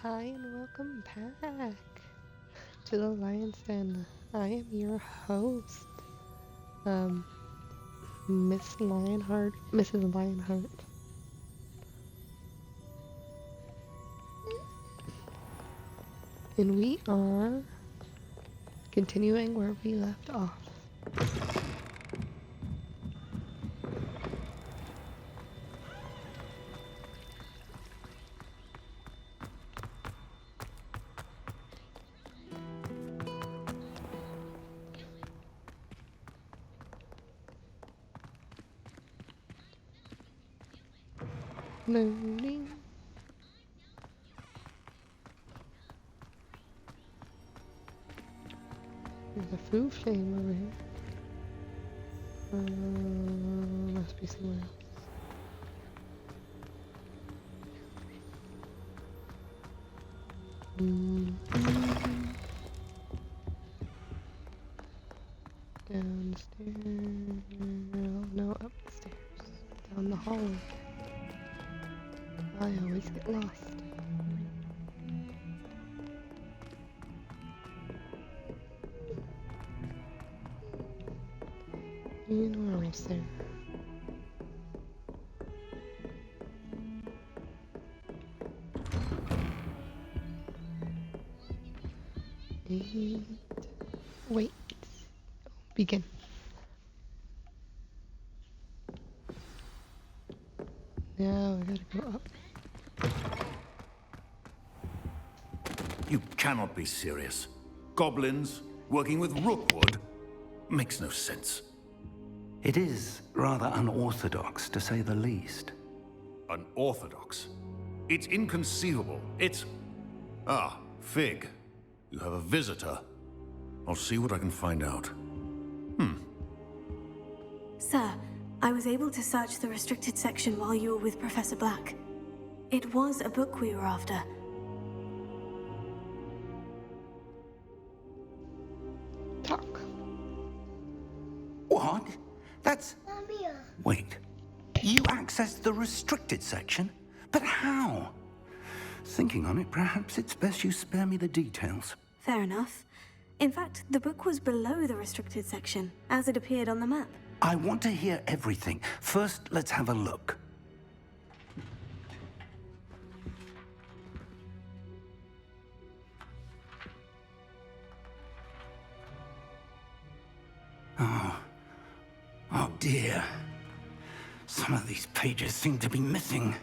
Hi and welcome back to the Lion's Den. I am your host, um, Mrs. Lionheart. And we are continuing where we left off. Loading. There's a food flame over here. Must be somewhere else. Downstairs. No, up the stairs. Down the hallway. I always get lost. And we're almost there. And wait. Begin. Now we gotta go up. You cannot be serious. Goblins working with Rookwood makes no sense. It is rather unorthodox, to say the least. Unorthodox? It's inconceivable. It's... Ah, Fig. You have a visitor. I'll see what I can find out. Sir, I was able to search the restricted section while you were with Professor Black. It was a book we were after. Talk. What? That's... Wait. You accessed the restricted section? But how? Thinking on it, perhaps it's best you spare me the details. Fair enough. In fact, the book was below the restricted section, as it appeared on the map. I want to hear everything. First, let's have a look. Oh dear. Some of these pages seem to be missing.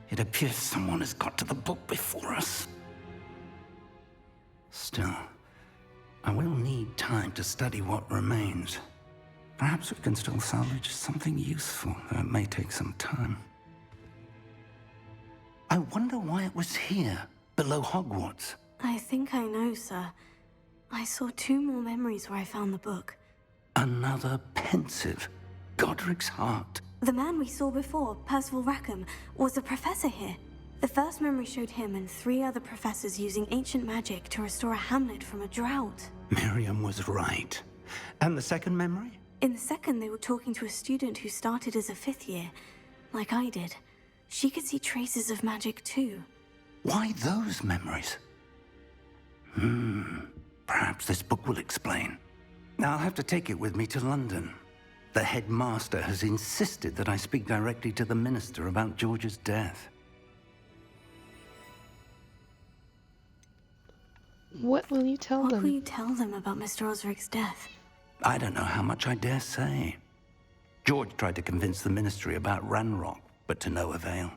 It appears someone has got to the book before us. Still, I will need time to study what remains. Perhaps we can still salvage something useful, though it may take some time. I wonder why it was here, below Hogwarts. I think I know, sir. I saw 2 more memories where I found the book. Another pensive. Godric's heart. The man we saw before, Percival Rackham, was a professor here. The first memory showed him and 3 other professors using ancient magic to restore a hamlet from a drought. Miriam was right. And the second memory? In the second, they were talking to a student who started as a 5th year, like I did. She could see traces of magic too. Why those memories? Perhaps this book will explain. I'll have to take it with me to London. The headmaster has insisted that I speak directly to the minister about George's death. What will you tell What them? will you tell them about Mr. Osric's death? I don't know how much I dare say. George tried to convince the ministry about Ranrock, but to no avail.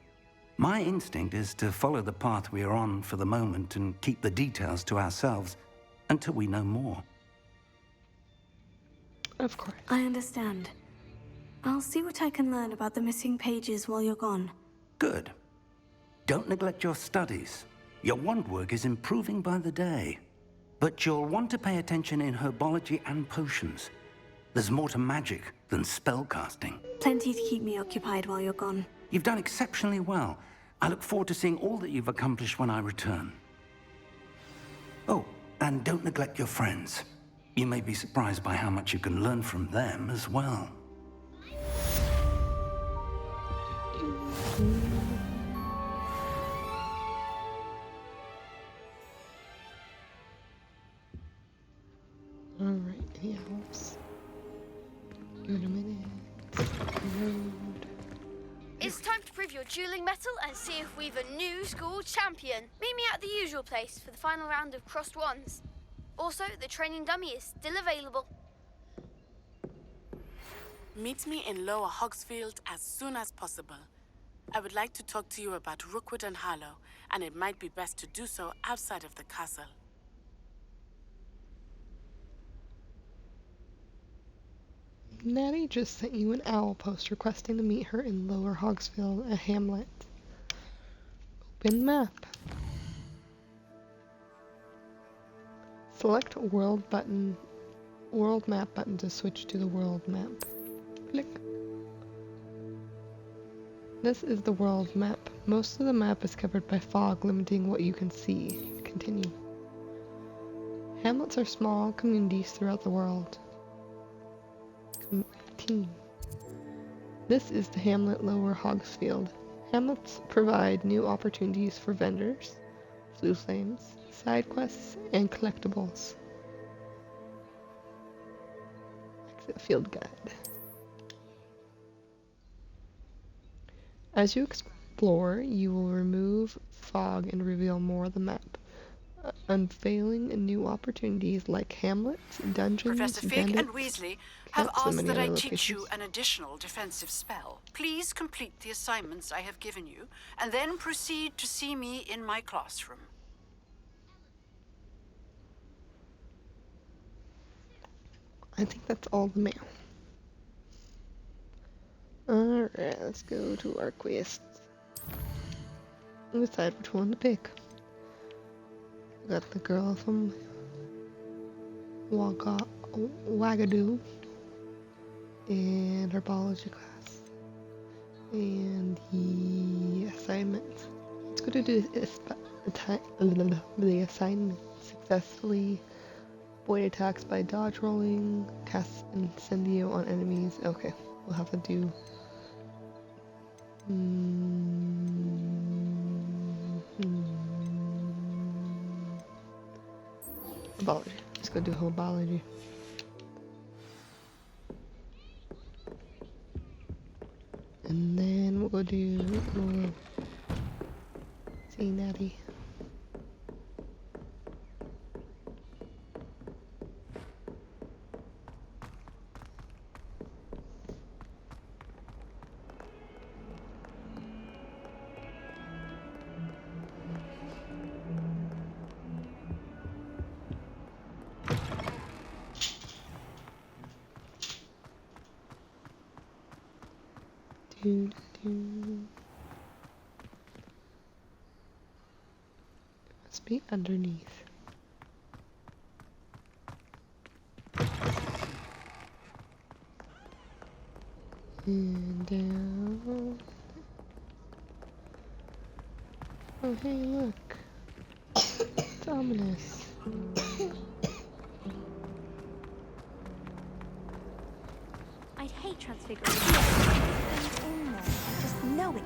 My instinct is to follow the path we are on for the moment and keep the details to ourselves until we know more. Of course. I understand. I'll see what I can learn about the missing pages while you're gone. Good. Don't neglect your studies. Your wand work is improving by the day. But you'll want to pay attention in herbology and potions. There's more to magic than spellcasting. Plenty to keep me occupied while you're gone. You've done exceptionally well. I look forward to seeing all that you've accomplished when I return. Oh, and don't neglect your friends. You may be surprised by how much you can learn from them as well. house. Give it a minute. Load. It's time to prove your dueling mettle and see if we've a new school champion. Meet me at the usual place for the final round of crossed wands. Also, the training dummy is still available. Meet me in Lower Hogsfield as soon as possible. I would like to talk to you about Rookwood and Harlow, and it might be best to do so outside of the castle. Natty just sent you an owl post requesting to meet her in Lower Hogsfield, a hamlet. Open map. Select world map button to switch to the world map. Click. This is the world map. Most of the map is covered by fog, limiting what you can see. Continue. Hamlets are small communities throughout the world. Continue. This is the hamlet Lower Hogsfield. Hamlets provide new opportunities for vendors, flue flames, side quests, and collectibles. Exit field guide. As you explore, you will remove fog and reveal more of the map, unveiling new opportunities like hamlets, dungeons, Professor Fig bandits, and Weasley have camps, and asked many that I other teach you locations. an additional defensive spell. Please complete the assignments I have given you, and then proceed to see me in my classroom. I think that's all the mail. Alright, let's go to our quests. Decide which one to pick. We got the girl from Wagadoo and her biology class. And the assignment. Let's go to the assignment. Successfully avoid attacks by dodge rolling, cast incendio on enemies. Okay, we'll have to do biology. Let's go do whole biology. And then we'll go do see Natty. Must be underneath. And down. Oh hey, look. It's ominous. I'd hate transfiguration. It's in there. I just know it.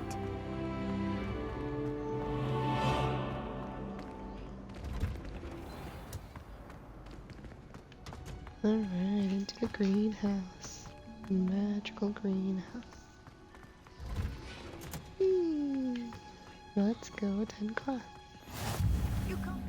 Alright, into the greenhouse. Magical greenhouse. Let's go attend class. You come.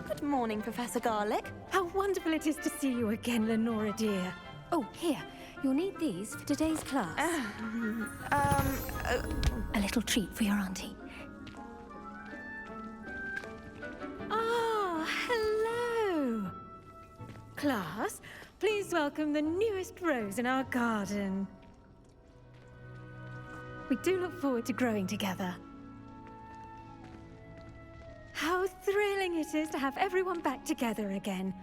Good morning, Professor Garlick. How wonderful it is to see you again, Lenora dear. Oh, here. You'll need these for today's class. A little treat for your auntie. Ah, hello. Class, please welcome the newest rose in our garden. We do look forward to growing together. How thrilling it is to have everyone back together again.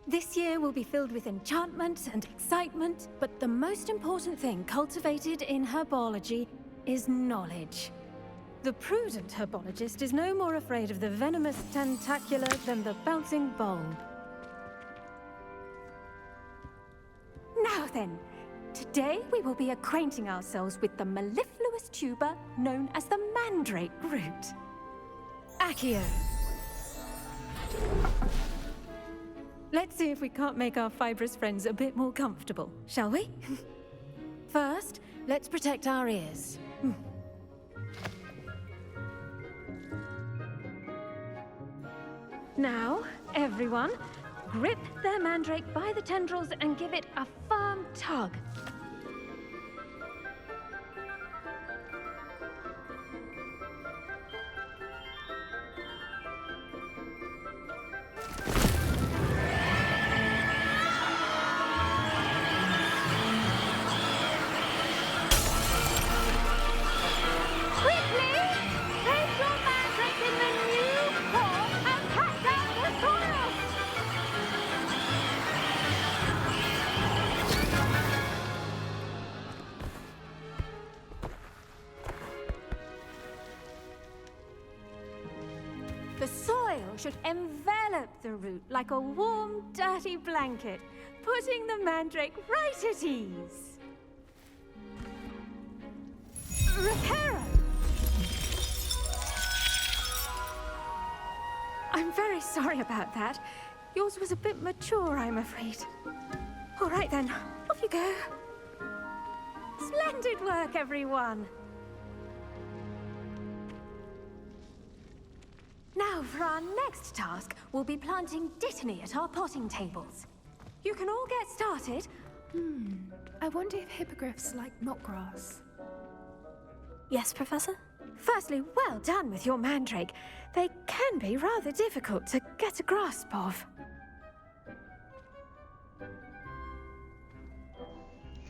This year will be filled with enchantment and excitement, but the most important thing cultivated in herbology is knowledge. The prudent herbologist is no more afraid of the venomous tentacula than the bouncing bulb. Now then, today we will be acquainting ourselves with the mellifluous tuber known as the mandrake root. Accio. Let's see if we can't make our fibrous friends a bit more comfortable, shall we? First, let's protect our ears. Now, everyone, grip their mandrake by the tendrils and give it a firm tug. The soil should envelop the root like a warm, dirty blanket, putting the mandrake right at ease. Reparo! I'm very sorry about that. Yours was a bit mature, I'm afraid. All right then, off you go. Splendid work, everyone. Now, for our next task, we'll be planting dittany at our potting tables. You can all get started. I wonder if hippogriffs like knotgrass. Yes, Professor? Firstly, well done with your mandrake. They can be rather difficult to get a grasp of.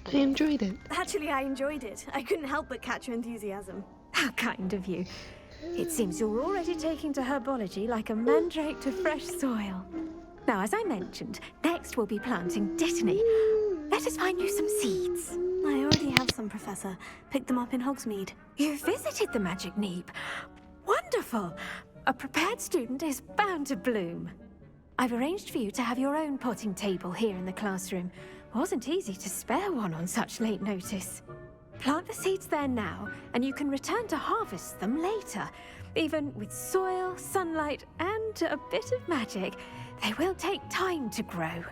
I enjoyed it. Actually, I enjoyed it. I couldn't help but catch your enthusiasm. How kind of you. It seems you're already taking to herbology like a mandrake to fresh soil. Now, as I mentioned, next we'll be planting dittany. Let us find you some seeds. I already have some, Professor. Picked them up in Hogsmeade. You visited the Magic Neep. Wonderful! A prepared student is bound to bloom. I've arranged for you to have your own potting table here in the classroom. Wasn't easy to spare one on such late notice. Plant the seeds there now, and you can return to harvest them later. Even with soil, sunlight, and a bit of magic, they will take time to grow.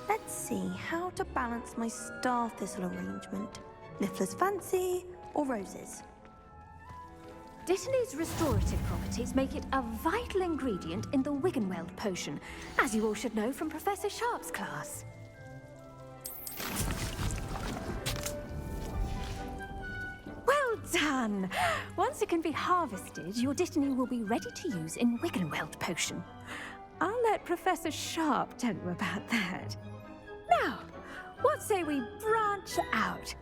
Let's see how to balance my star thistle arrangement. Niffler's fancy or roses? Dittany's restorative properties make it a vital ingredient in the Wiggenweld potion, as you all should know from Professor Sharp's class. Well done! Once it can be harvested, your dittany will be ready to use in Wiggenweld potion. I'll let Professor Sharp tell you about that. Now, what say we branch out?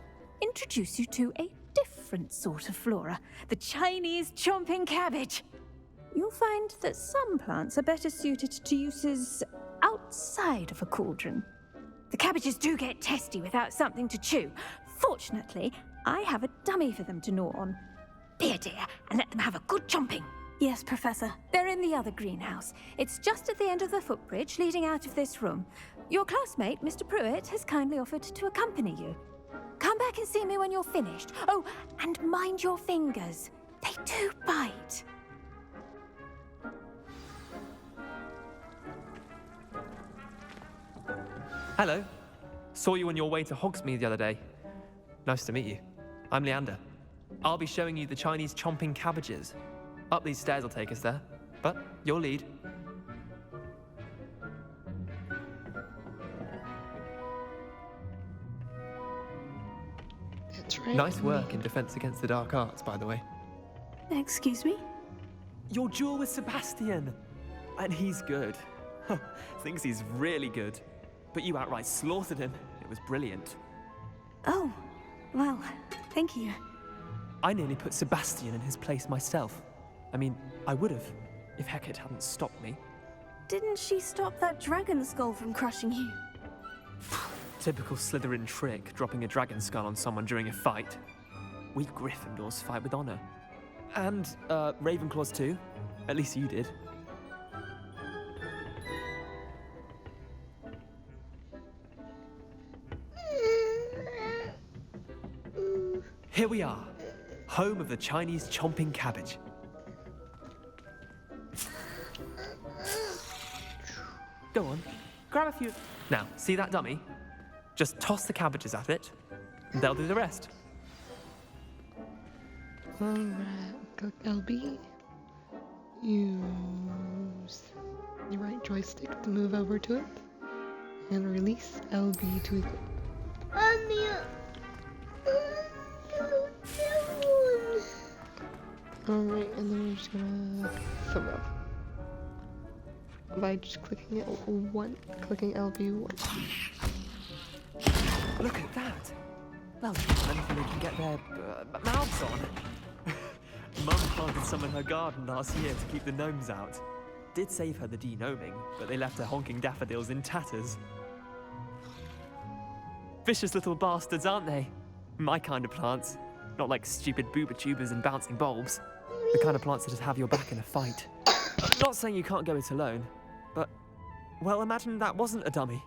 Introduce you to a different sort of flora, the Chinese chomping cabbage. You'll find that some plants are better suited to uses outside of a cauldron. The cabbages do get testy without something to chew. Fortunately, I have a dummy for them to gnaw on. Be a dear and let them have a good chomping. Yes, Professor. They're in the other greenhouse. It's just at the end of the footbridge leading out of this room. Your classmate, Mr. Pruitt, has kindly offered to accompany you. Come back and see me when you're finished. Oh, and mind your fingers. They do bite. Hello. Saw you on your way to Hogsmeade the other day. Nice to meet you. I'm Leander. I'll be showing you the Chinese chomping cabbages. Up these stairs will take us there, but your lead. That's right. Nice work in Defense Against the Dark Arts, by the way. Excuse me? Your duel with Sebastian! And he's good. Thinks he's really good. But you outright slaughtered him. It was brilliant. Oh, well, thank you. I nearly put Sebastian in his place myself. I mean, I would have, if Hecate hadn't stopped me. Didn't she stop that dragon skull from crushing you? Typical Slytherin trick, dropping a dragon skull on someone during a fight. We Gryffindors fight with honor. And, Ravenclaws too. At least you did. Here we are, home of the Chinese chomping cabbage. Go on, grab a few. Now, see that dummy? Just toss the cabbages at it, and they'll do the rest. Alright, click LB. Use your right joystick to move over to it. And release LB to equip. Alright, and then we're just gonna throw. By just clicking it clicking LB once. Look at that! Well, anything they can get their mouths on. Mum planted some in her garden last year to keep the gnomes out. Did save her the de-gnoming, but they left her honking daffodils in tatters. Vicious little bastards, aren't they? My kind of plants. Not like stupid booba tubers and bouncing bulbs. The kind of plants that just have your back in a fight. Not saying you can't go it alone, but, well, imagine that wasn't a dummy.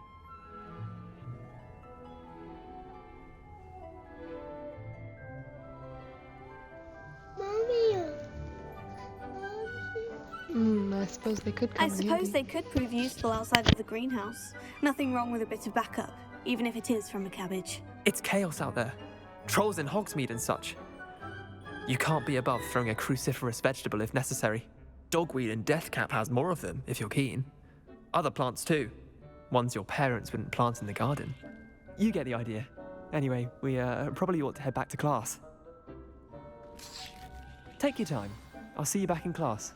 I suppose they could come I in suppose handy. they could prove useful outside of the greenhouse. Nothing wrong with a bit of backup, even if it is from a cabbage. It's chaos out there. Trolls in Hogsmeade and such. You can't be above throwing a cruciferous vegetable if necessary. Dogweed and deathcap has more of them, if you're keen. Other plants too. Ones your parents wouldn't plant in the garden. You get the idea. Anyway, we probably ought to head back to class. Take your time. I'll see you back in class.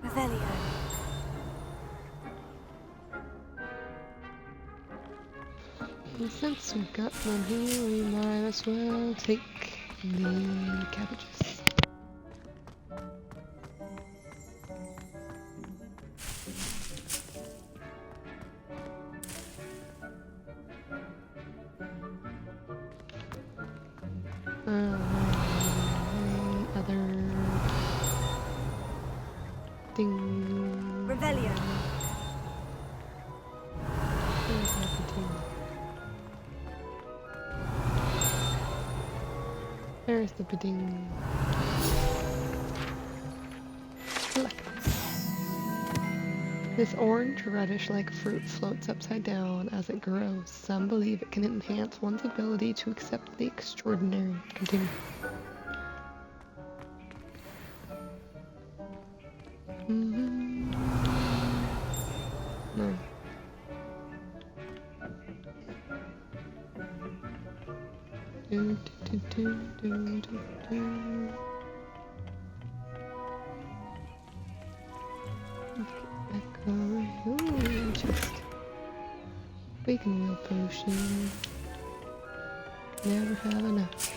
Revelio. And since we've got them here, we might as well take the cabbages. Other thing. Revelio. Where's everything? There's the pudding. Look. This orange reddish-like fruit floats upside down as it grows. Some believe it can enhance one's ability to accept the extraordinary. Continue. No. Back over. Ooh, just bacon wheel potion. Never have enough.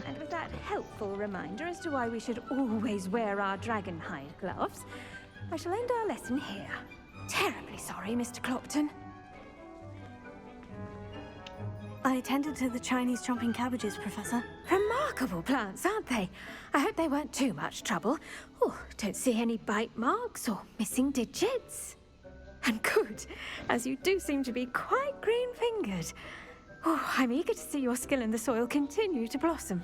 And with that helpful reminder as to why we should always wear our dragon hide gloves, I shall end our lesson here. Terribly sorry, Mr. Clopton. I attended to the Chinese chomping cabbages, Professor. Remarkable plants, aren't they? I hope they weren't too much trouble. Oh, don't see any bite marks or missing digits. And good, as you do seem to be quite green-fingered. Oh, I'm eager to see your skill in the soil continue to blossom.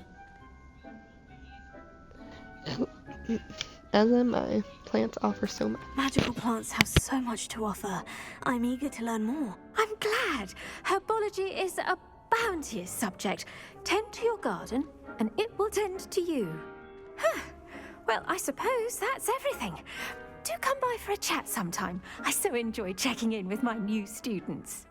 As am I. Plants offer so much. Magical plants have so much to offer. I'm eager to learn more. I'm glad. Herbology is a bounteous subject. Tend to your garden, and it will tend to you. Huh. Well, I suppose that's everything. Do come by for a chat sometime. I so enjoy checking in with my new students.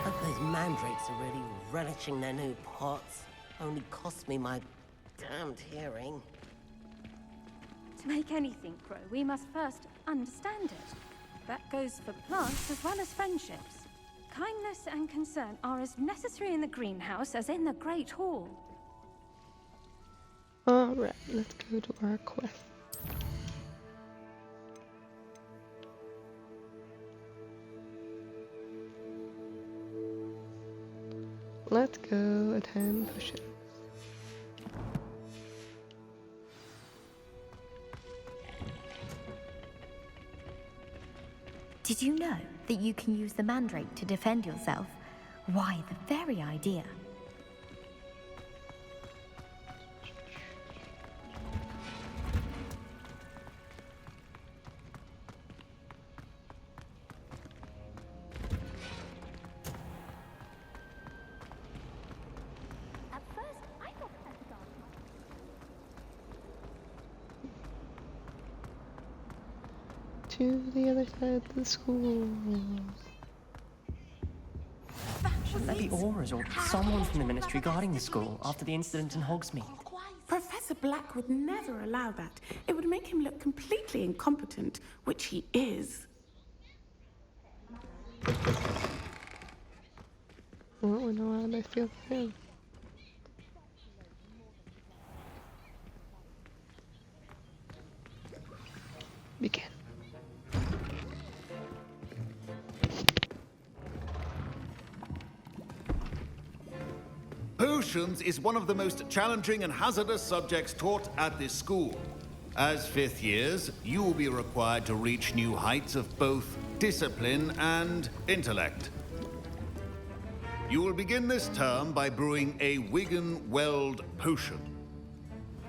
Hope those mandrakes are really relishing their new pots. Only cost me my damned hearing. To make anything grow, we must first understand it. That goes for plants as well as friendships. Kindness and concern are as necessary in the greenhouse as in the Great Hall. Alright, let's go to our quest. Let's go attend potions. Did you know that you can use the mandrake to defend yourself? Why, the very idea. To the other side of the school. Shouldn't there be auras or someone from the ministry guarding the school after the incident in Hogsmeade? Professor Black would never allow that. It would make him look completely incompetent, which he is. Well, we know how they feel for him. Begin. Potions is one of the most challenging and hazardous subjects taught at this school. As fifth years, you will be required to reach new heights of both discipline and intellect. You will begin this term by brewing a Wigan-Weld potion.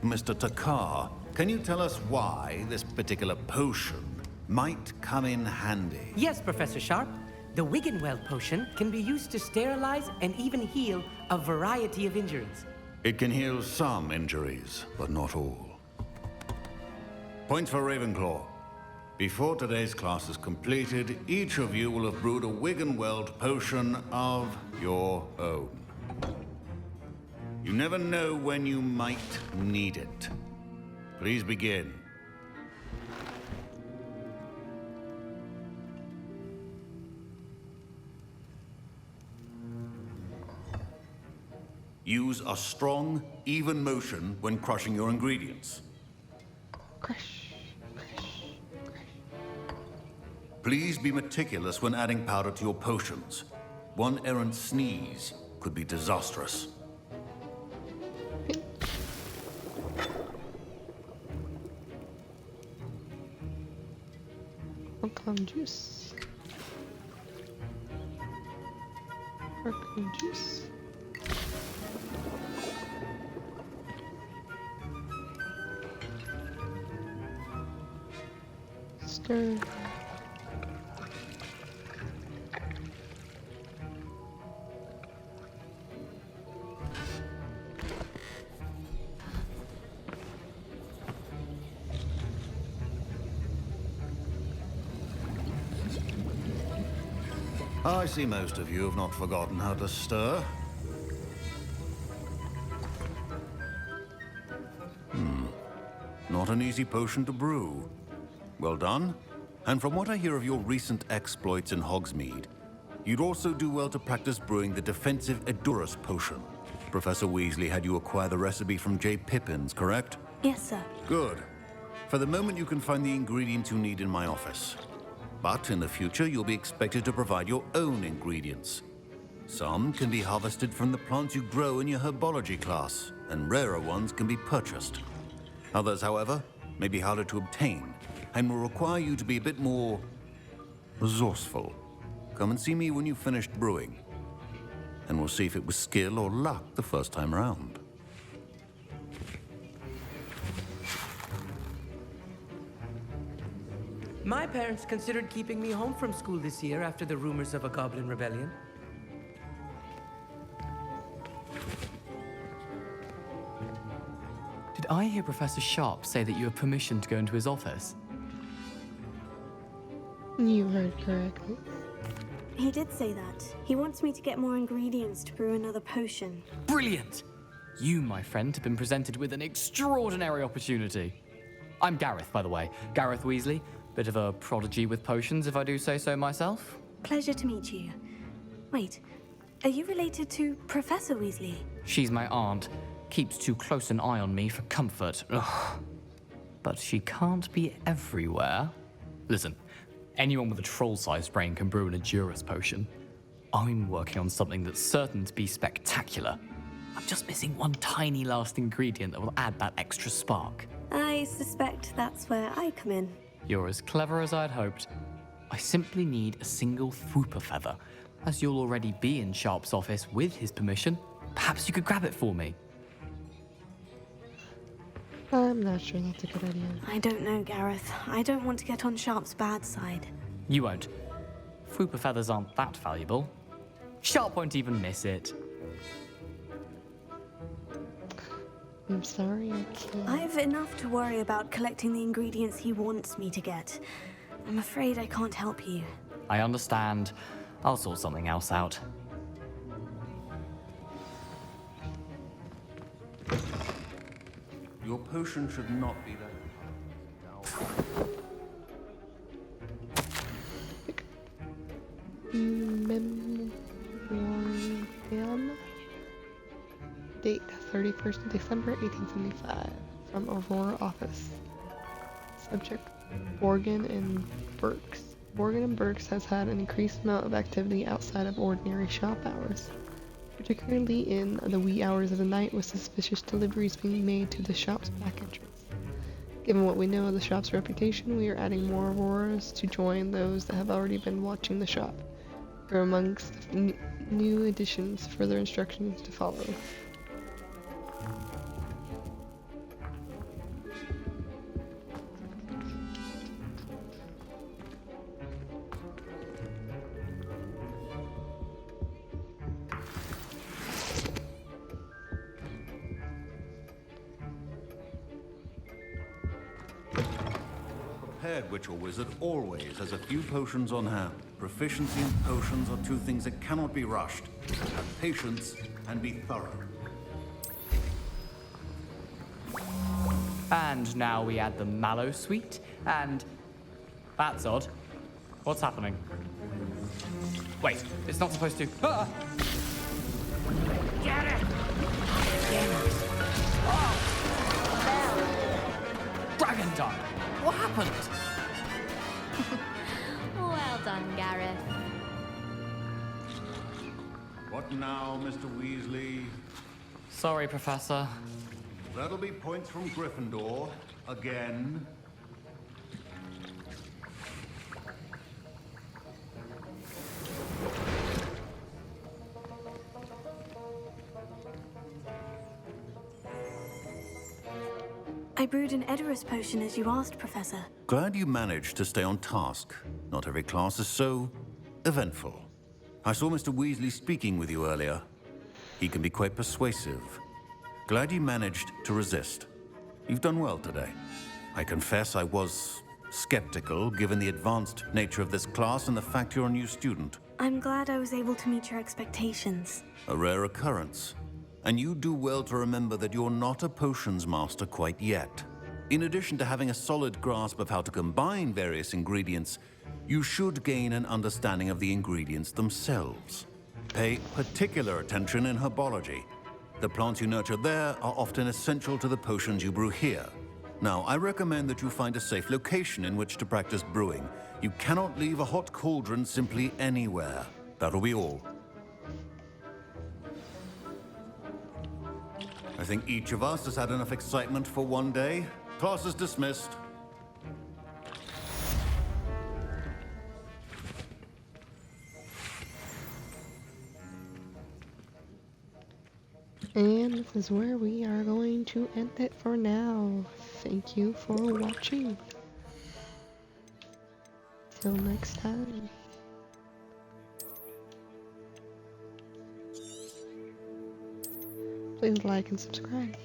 Mr. Takar, can you tell us why this particular potion might come in handy? Yes, Professor Sharp. The Wigan-Weld potion can be used to sterilize and even heal a variety of injuries. It can heal some injuries, but not all. Points for Ravenclaw. Before today's class is completed, each of you will have brewed a Wigan-Weld potion of your own. You never know when you might need it. Please begin. Use a strong, even motion when crushing your ingredients. Crush, crush, crush. Please be meticulous when adding powder to your potions. One errant sneeze could be disastrous. Arcane juice. Arcane juice. Stir. I see most of you have not forgotten how to stir. Not an easy potion to brew. Well done. And from what I hear of your recent exploits in Hogsmeade, you'd also do well to practice brewing the defensive Edurus potion. Professor Weasley had you acquire the recipe from J. Pippins, correct? Yes, sir. Good. For the moment, you can find the ingredients you need in my office. But in the future, you'll be expected to provide your own ingredients. Some can be harvested from the plants you grow in your herbology class, and rarer ones can be purchased. Others, however, may be harder to obtain, and will require you to be a bit more resourceful. Come and see me when you've finished brewing, and we'll see if it was skill or luck the first time around. My parents considered keeping me home from school this year after the rumors of a goblin rebellion. Did I hear Professor Sharp say that you have permission to go into his office? You heard correctly. He did say that. He wants me to get more ingredients to brew another potion. Brilliant! You, my friend, have been presented with an extraordinary opportunity. I'm Gareth, by the way. Gareth Weasley. Bit of a prodigy with potions, if I do say so myself. Pleasure to meet you. Wait, are you related to Professor Weasley? She's my aunt. Keeps too close an eye on me for comfort. Ugh. But she can't be everywhere. Listen, anyone with a troll-sized brain can brew an Edurus potion. I'm working on something that's certain to be spectacular. I'm just missing one tiny last ingredient that will add that extra spark. I suspect that's where I come in. You're as clever as I'd hoped. I simply need a single Fwooper feather. As you'll already be in Sharp's office with his permission, perhaps you could grab it for me. I'm not sure that's a good idea. I don't know, Gareth. I don't want to get on Sharp's bad side. You won't. Fwooper feathers aren't that valuable. Sharp won't even miss it. I'm sorry, I can't. I've enough to worry about collecting the ingredients he wants me to get. I'm afraid I can't help you. I understand. I'll sort something else out. Your potion should not be that. Memoriam. Date 31st of December 1875. From Aurora Office. Subject Borgin and Burks. Borgin and Burks has had an increased amount of activity outside of ordinary shop hours, particularly in the wee hours of the night, with suspicious deliveries being made to the shop's back entrance. Given what we know of the shop's reputation, we are adding more Auroras to join those that have already been watching the shop. Here amongst new additions, further instructions to follow. Prepared witch or wizard always has a few potions on hand. Proficiency in potions are two things that cannot be rushed. Have patience and be thorough. And now we add the mallow sweet, and... That's odd. What's happening? Wait, it's not supposed to... Ah! Get it! Oh! Dragon Dunk! What happened? Well done, Gareth. What now, Mr. Weasley? Sorry, Professor. That'll be points from Gryffindor. Again. I brewed an Edurus potion as you asked, Professor. Glad you managed to stay on task. Not every class is so eventful. I saw Mr. Weasley speaking with you earlier. He can be quite persuasive. Glad you managed to resist. You've done well today. I confess I was skeptical, given the advanced nature of this class and the fact you're a new student. I'm glad I was able to meet your expectations. A rare occurrence. And you do well to remember that you're not a potions master quite yet. In addition to having a solid grasp of how to combine various ingredients, you should gain an understanding of the ingredients themselves. Pay particular attention in herbology. The plants you nurture there are often essential to the potions you brew here. Now, I recommend that you find a safe location in which to practice brewing. You cannot leave a hot cauldron simply anywhere. That'll be all. I think each of us has had enough excitement for one day. Class is dismissed. And this is where we are going to end it for now. Thank you for watching. Till next time. Please like and subscribe.